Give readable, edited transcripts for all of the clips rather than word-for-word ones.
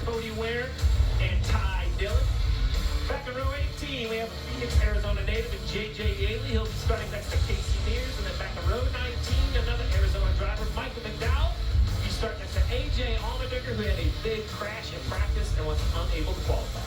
Cody Ware and Ty Dillon. Back in row 18, we have Phoenix, Arizona native and J.J. Yaley. He'll be starting next to Casey Mears. And then back in row 19, another Arizona driver, Michael McDowell. You start next to A.J. Allmendinger, who had a big crash in practice and was unable to qualify.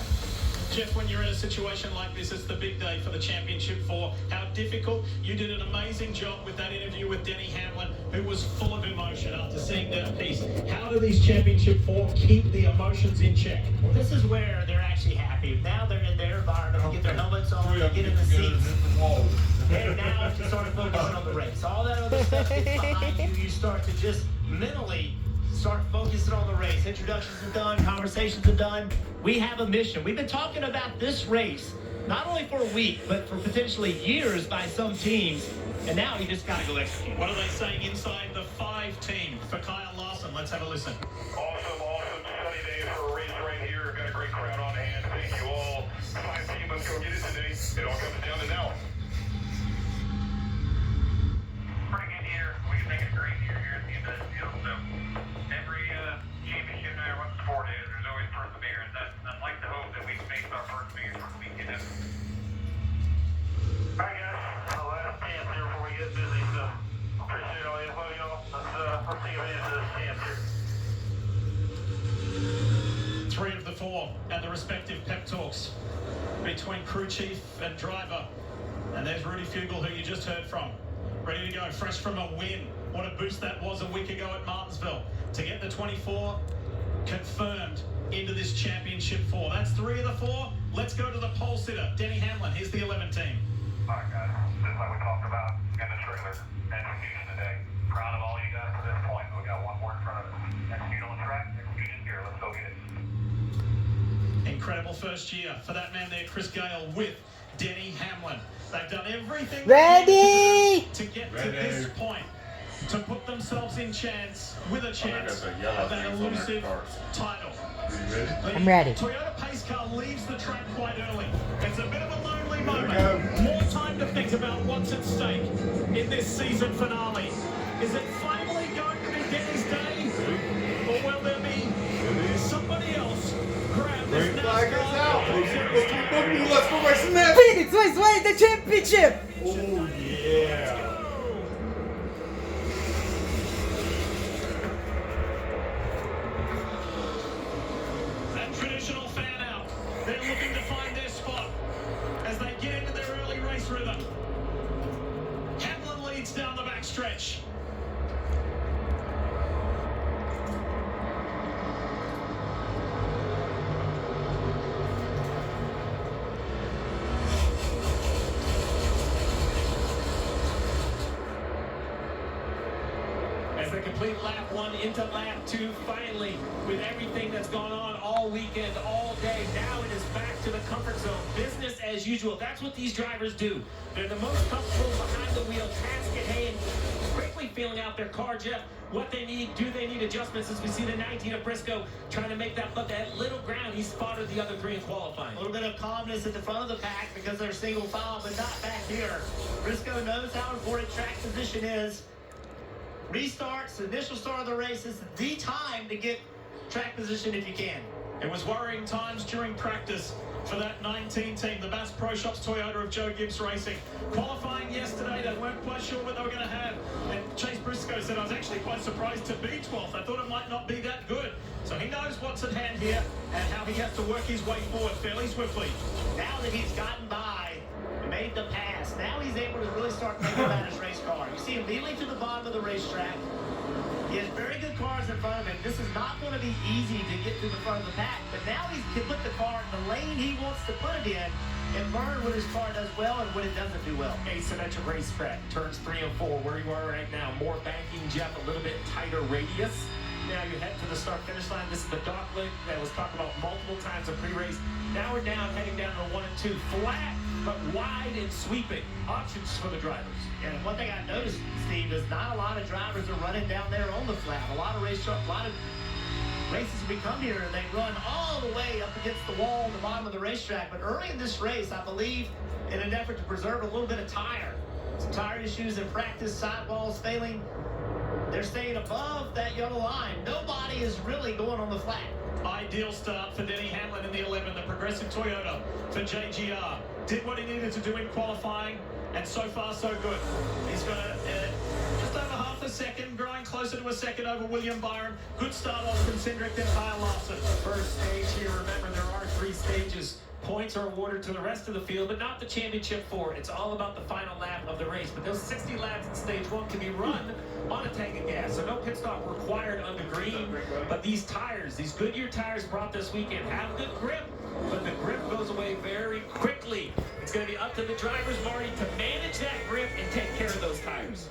Jeff, when you're in a situation like this, it's the big day for the Championship 4. How difficult. You did an amazing job with that interview with Denny Hamlin, who was full of emotion after seeing that piece. How do these Championship 4 keep the emotions in check? Well, this is where they're actually happy. Now they're in their environment, they get their helmets on, they get in the seats. And now you start focusing on the race. All that other stuff gets behind you. You start to just mentally start focusing on the race. Introductions are done, conversations are done. We have a mission. We've been talking about this race, not only for a week, but for potentially years by some teams. And now you just got to go execute. What are they saying inside the 5 team for Kyle Larson? Let's have a listen. Awesome sunny day for a race right here. Got a great crowd on hand. Thank you all. 5 team, let's go get it today. It all comes down to now. Pretty good year. We can make it a great year here at the end of the field. So every championship, no matter what the sport is, there's always perseverance. I'd like to hope that we can make our perseverance for the weekend. All right, guys. The last chance here before we get busy. So appreciate all the info, y'all. Let's take advantage of this chance here. 3 of the 4 at the respective pep talks between crew chief and driver. And there's Rudy Fugle, who you just heard from. Ready to go, fresh from a win. What a boost that was a week ago at Martinsville. To get the 24 confirmed into this Championship 4. That's 3 of the 4. Let's go to the pole sitter, Denny Hamlin. Here's the 11 team. All right, guys. Just like we talked about in the trailer execution today. Proud of all you guys to this point. We got one more in front of us. Execute on the track, execute in here. Let's go get it. Incredible first year for that man there, Chris Gale, with Denny Hamlin. They've done everything Ready to get to this point, to put themselves in chance, with a chance of that elusive title. I'm ready. Toyota pace car leaves the track quite early. It's a bit of a lonely moment. More time to think about what's at stake in this season finale. Is it finally going to be Denny's day? Or will there be somebody else grab this NASCAR Cup Series title? Let's go race in there. Phoenix wins the championship. Oh yeah. That traditional fan out. They're looking to find their spot as they get into their early race rhythm. Hamlin leads down the backstretch. As they complete lap 1 into lap 2, finally, with everything that's gone on all weekend, all day, now it is back to the comfort zone. Business as usual. That's what these drivers do. They're the most comfortable behind the wheel, task at hand, quickly feeling out their car, Jeff. What they need, do they need adjustments? As we see the 19 of Briscoe trying to make that little ground. He spotted the other 3 in qualifying. A little bit of calmness at the front of the pack because they're single file, but not back here. Briscoe knows how important track position is. Restarts, initial start of the race is the time to get track position if you can. It was worrying times during practice for that 19 team, the Bass Pro Shops Toyota of Joe Gibbs Racing. Qualifying yesterday, they weren't quite sure what they were going to have. And Chase Briscoe said, I was actually quite surprised to be 12th. I thought it might not be that good. So he knows what's at hand here and how he has to work his way forward fairly swiftly. Now that he's gotten by, made the pass, now he's able to really start thinking about his race car. You see him kneeling to the bottom of the racetrack. He has very good cars in front of him. This is not going to be easy to get to the front of the pack, but now he can put the car in the lane he wants to put it in and learn what his car does well and what it doesn't do well. Asymmetric racetrack, turns 3 and 4, where you are right now. More banking, Jeff, a little bit tighter radius. Now you head to the start-finish line. This is the dock lick that was talked about multiple times in pre-race. Now we're down, heading down to 1 and 2. Flat, but wide and sweeping. Options for the drivers. And one thing I noticed, Steve, is not a lot of drivers are running down there on the flat. A lot of races we come here and they run all the way up against the wall at the bottom of the racetrack. But early in this race, I believe, in an effort to preserve a little bit of tire, some tire issues in practice, sidewalls failing, they're staying above that yellow line. Nobody is really going on the flat. Ideal start for Denny Hamlin in the 11. The Progressive Toyota for JGR. Did what he needed to do in qualifying, and so far so good. He's got just over half a second, growing closer to a second over William Byron. Good start off from Cindric, then Kyle Larson. First stage here, remember there are 3 stages. Points are awarded to the rest of the field, but not the championship 4. It's all about the final lap of the race. But those 60 laps in stage 1 can be run on a tank of gas. So no pit stop required under green. But these tires, these Goodyear tires brought this weekend, have good grip, but the grip goes away very quickly. It's going to be up to the drivers, Marty, to manage that grip and take care of those tires.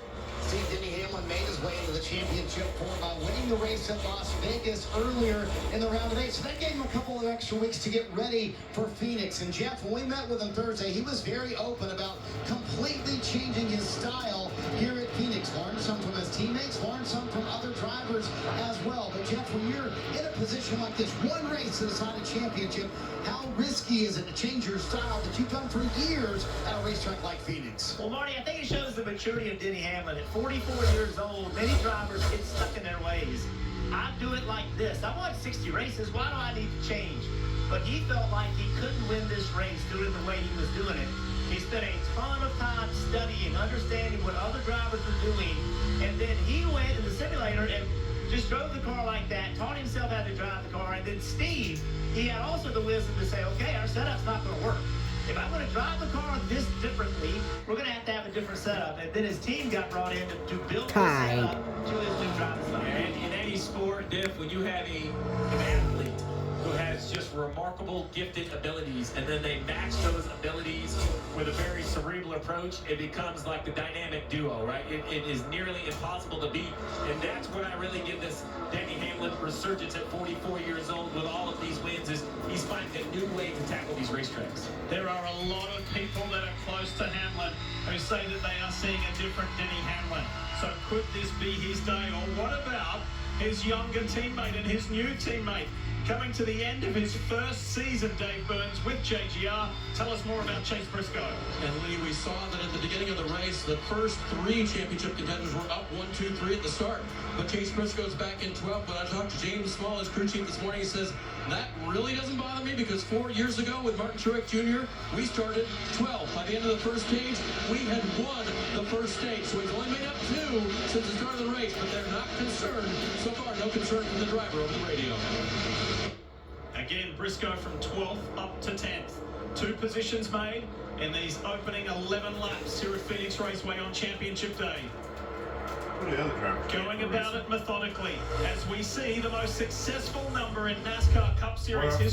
Steve Denny Hamlin made his way into the championship point by winning the race at Las Vegas earlier in the round of 8. So that gave him a couple of extra weeks to get ready for Phoenix. And Jeff, when we met with him Thursday, he was very open about completely changing his style here at Phoenix. Learned some from his teammates, learned some from other drivers as well. But Jeff, when you're in a position like this, one race to decide a championship, how risky is it to change your style that you've done for years at a racetrack like Phoenix? Well, Marty, I think it shows the maturity of Denny Hamlin. At 44 years old, many drivers get stuck in their ways. I do it like this. I won 60 races. Why do I need to change? But he felt like he couldn't win this race doing the way he was doing it. He spent a ton of time studying, understanding what other drivers were doing, and then he went in the simulator and just drove the car like that, taught himself how to drive the car, and then Steve, he had also the wisdom to say, okay, our setup's not going to work. If I'm going to drive the car this differently, we're going to have a different setup. And then his team got brought in to build the setup to his new driving style. And in any sport, Diff, when you have an athlete who has just remarkable gifted abilities, and then they match those abilities with a very cerebral approach, it becomes like the dynamic duo, right? It is nearly impossible to beat, and that's what I really give this Denny Hamlin resurgence at 44 years old with all of these wins, is he's finding a new way to tackle these racetracks. There are a lot of people that are close to Hamlin who say that they are seeing a different Denny Hamlin. So could this be his day? Or what about his younger teammate and his new teammate coming to the end of his first season, Dave Burns, with JGR? Tell us more about Chase Briscoe. And Lee, we saw that at the beginning of the race, the first 3 championship contenders were up 1, 2, 3 at the start. But Chase Briscoe's back in 12th. When I talked to James Small, his crew chief, this morning, he says, that really doesn't bother me because 4 years ago with Martin Truex Jr., we started 12th. By the end of the first stage, we had won the first stage. So he's only made up 2 since the start of the race, but they're not concerned. So far, no concern from the driver over the radio. Again, Briscoe from 12th up to 10th. 2 positions made in these opening 11 laps here at Phoenix Raceway on Championship Day. Going about it methodically, as we see the most successful number in NASCAR Cup Series history.